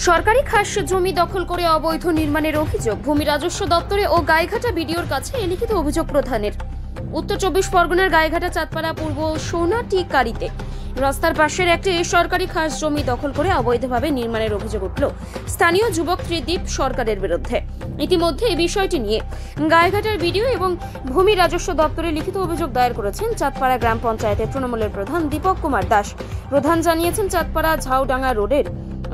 সরকারি খাস জমি দখল করে অবৈধ নির্মাণের অভিযোগ ভূমি রাজস্ব দপ্তরে ও গাইঘাটা বিডিওর কাছে লিখিত অভিযোগ প্রধানের। উত্তর 24 পরগনার গাইঘাটা চাঁদপাড়া পূর্ব সোনাটিকারিতে রাস্তার পাশের একটি সরকারি খাস জমি দখল করে অবৈধভাবে নির্মাণের অভিযোগ উঠল স্থানীয় যুবক ত্রিদীপ সরকারের বিরুদ্ধে। ইতিমধ্যে এই বিষয়টি নিয়ে গাইঘাটার বিডিও এবং ভূমি রাজস্ব দপ্তরে লিখিত অভিযোগ দায়ের করেছেন চাঁদপাড়া গ্রাম পঞ্চায়েতের তৃণমূলের প্রধান দীপক কুমার দাস। প্রধান জানিয়েছেন, চাঁদপাড়া ঝাউডাঙ্গা রোডের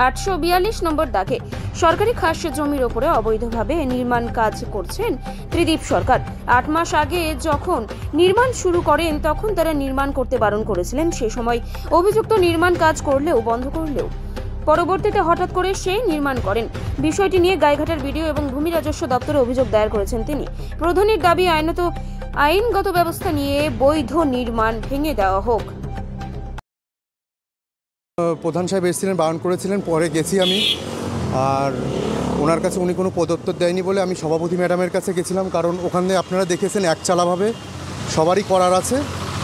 842 নম্বর দাগে সরকারি খাস জমির ওপরে অবৈধভাবে নির্মাণ কাজ করছেন ত্রিদীপ সরকার। 8 মাস আগে যখন নির্মাণ শুরু করেন তখন তারা নির্মাণ করতে বারণ করেছিলেন। সে সময় অভিযুক্ত নির্মাণ কাজ করলেও বন্ধ করলেও পরবর্তীতে হঠাৎ করে সে নির্মাণ করেন। বিষয়টি নিয়ে গাইঘাটার বিডিও এবং ভূমি রাজস্ব দপ্তরে অভিযোগ দায়ের করেছেন তিনি। প্রধানের দাবি আইনগত ব্যবস্থা নিয়ে বৈধ নির্মাণ ভেঙে দেওয়া হোক। প্রধান সাহেব এসেছিলেন, বারণ করেছিলেন, পরে গেছি আমি, আর ওনার কাছে উনি কোনো পদত্তর দেয়নি বলে আমি সভাপতি ম্যাডামের কাছে গেছিলাম। কারণ ওখানে আপনারা দেখেছেন একচালাভাবে সবারই করার আছে,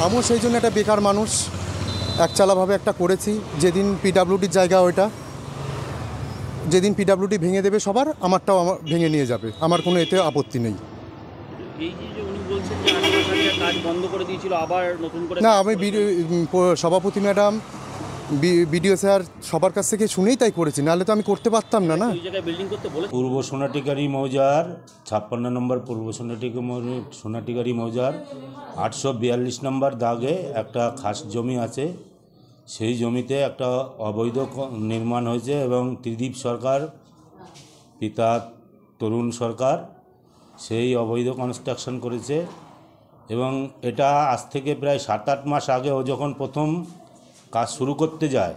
আমিও সেই জন্য একটা বেকার মানুষ একচালাভাবে একটা করেছি। যেদিন পিডাব্লিউডির জায়গা ওইটা, যেদিন পিডাব্লিউডি ভেঙে দেবে সবার, আমারটাও আমার ভেঙে নিয়ে যাবে, আমার কোনো এতে আপত্তি নেই। না, আমি সভাপতি ম্যাডাম বিডিও স্যার সবার কাছ থেকে শুনেই তাই করেছি, নাহলে তো আমি করতে পারতাম না। পূর্ব সোনাটিকারি মৌজার 56 নম্বর পূর্ব সোনাটিকারি মৌজার 842 নম্বর দাগে একটা খাস জমি আছে। সেই জমিতে একটা অবৈধ নির্মাণ হয়েছে এবং ত্রিদীপ সরকার পিতা তরুণ সরকার সেই অবৈধ কনস্ট্রাকশন করেছে। এবং এটা আজ থেকে প্রায় 7-8 মাস আগে ও যখন প্রথম কাজ শুরু করতে যায়,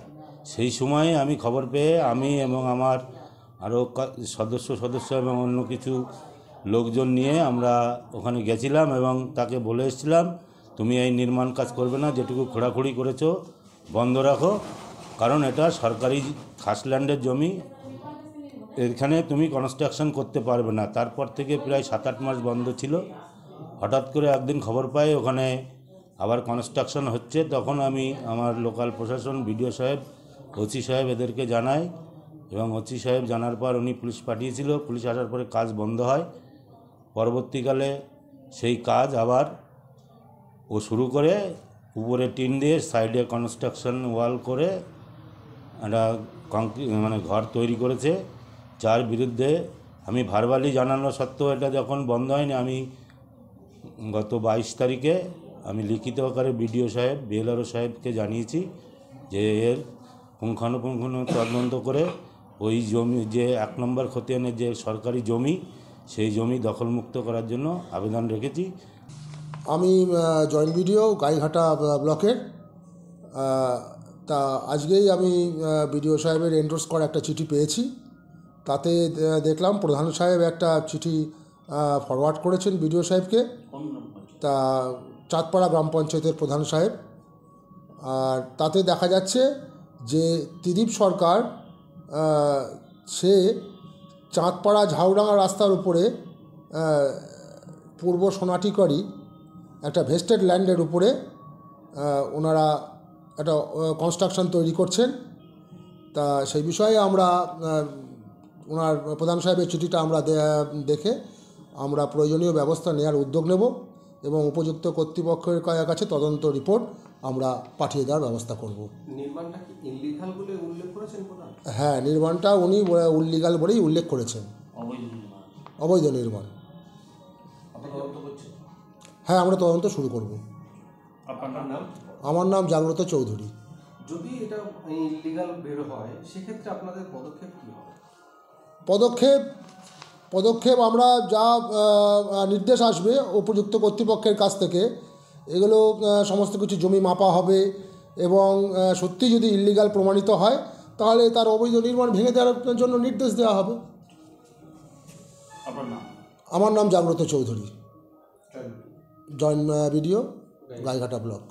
সেই সময়ে আমি খবর পেয়ে আমি এবং আমার আরও সদস্য এবং অন্য কিছু লোকজন নিয়ে আমরা ওখানে গেছিলাম এবং তাকে বলে এসেছিলাম, তুমি এই নির্মাণ কাজ করবে না, যেটুকু খোঁড়াখুড়ি করেছো বন্ধ রাখো, কারণ এটা সরকারি খাসল্যান্ডের জমি, এখানে তুমি কনস্ট্রাকশন করতে পারবে না। তারপর থেকে প্রায় 7-8 মাস বন্ধ ছিল। হঠাৎ করে একদিন খবর পাই ওখানে আবার কনস্ট্রাকশন হচ্ছে। তখন আমি আমার লোকাল প্রশাসন বিডিও সাহেব, ওসি সাহেব এদেরকে জানাই এবং ওসি সাহেব জানার পর উনি পুলিশ পাঠিয়েছিল। পুলিশ আসার পরে কাজ বন্ধ হয়। পরবর্তীকালে সেই কাজ আবার ও শুরু করে উপরে টিন দিয়ে সাইডে কনস্ট্রাকশন ওয়াল করে একটা ঘর তৈরি করেছে, যার বিরুদ্ধে আমি ভার্বালি জানানো সত্ত্বেও এটা যখন বন্ধ হয়নি, আমি গত 22 তারিখে আমি লিখিত আকারে বিডিও সাহেব, বিএলআরও সাহেবকে জানিয়েছি যে এর পুঙ্খানুপুঙ্খ তদন্ত করে ওই জমি যে 1 নম্বর খতিয়ানের যে সরকারি জমি, সেই জমি দখলমুক্ত করার জন্য আবেদন রেখেছি। আমি জয়েন্ট বিডিও গাইঘাটা ব্লকের, তা আজকেই আমি বিডিও সাহেবের এন্ডোর্স করা একটা চিঠি পেয়েছি। তাতে দেখলাম প্রধান সাহেব একটা চিঠি ফরওয়ার্ড করেছেন বিডিও সাহেবকে, তা চাঁদপাড়া গ্রাম পঞ্চায়েতের প্রধান সাহেব। আর তাতে দেখা যাচ্ছে যে ত্রিদীপ সরকার সে চাঁদপাড়া ঝাউডাঙ্গা রাস্তার উপরে পূর্ব সোনাটিকারি একটা ভেস্টেড ল্যান্ডের উপরে ওনারা একটা কনস্ট্রাকশন তৈরি করছেন। তা সেই বিষয়ে আমরা ওনার প্রধান সাহেবের চিঠিটা আমরা দেখে আমরা প্রয়োজনীয় ব্যবস্থা নেওয়ার উদ্যোগ নেব এবং উপযুক্ত কর্তৃপক্ষের কাছে তদন্ত রিপোর্ট আমরা পাঠিয়ে দেওয়ার ব্যবস্থা করব। নির্মাণটা কি ইনলিগাল বলে উল্লেখ করেছেন? হ্যাঁ, নির্মাণটা উনি ইললিগাল বলেই উল্লেখ করেছেন, অবৈধ নির্মাণ। হ্যাঁ, আমরা তদন্ত শুরু করব। আমার নাম জাগ্রত চৌধুরী। যদি এটা ইললিগাল বের হয় সেক্ষেত্রে আপনাদের পদক্ষেপ কী হবে? পদক্ষেপ আমরা যা নির্দেশ আসবে উপযুক্ত কর্তৃপক্ষের কাছ থেকে, এগুলো সমস্ত কিছু জমি মাপা হবে এবং সত্যি যদি ইললিগাল প্রমাণিত হয় তাহলে তার অবৈধ নির্মাণ ভেঙে দেওয়ার জন্য নির্দেশ দেওয়া হবে। আমার নাম জাগ্রত Chowdhury, joint BDO Gaighata block.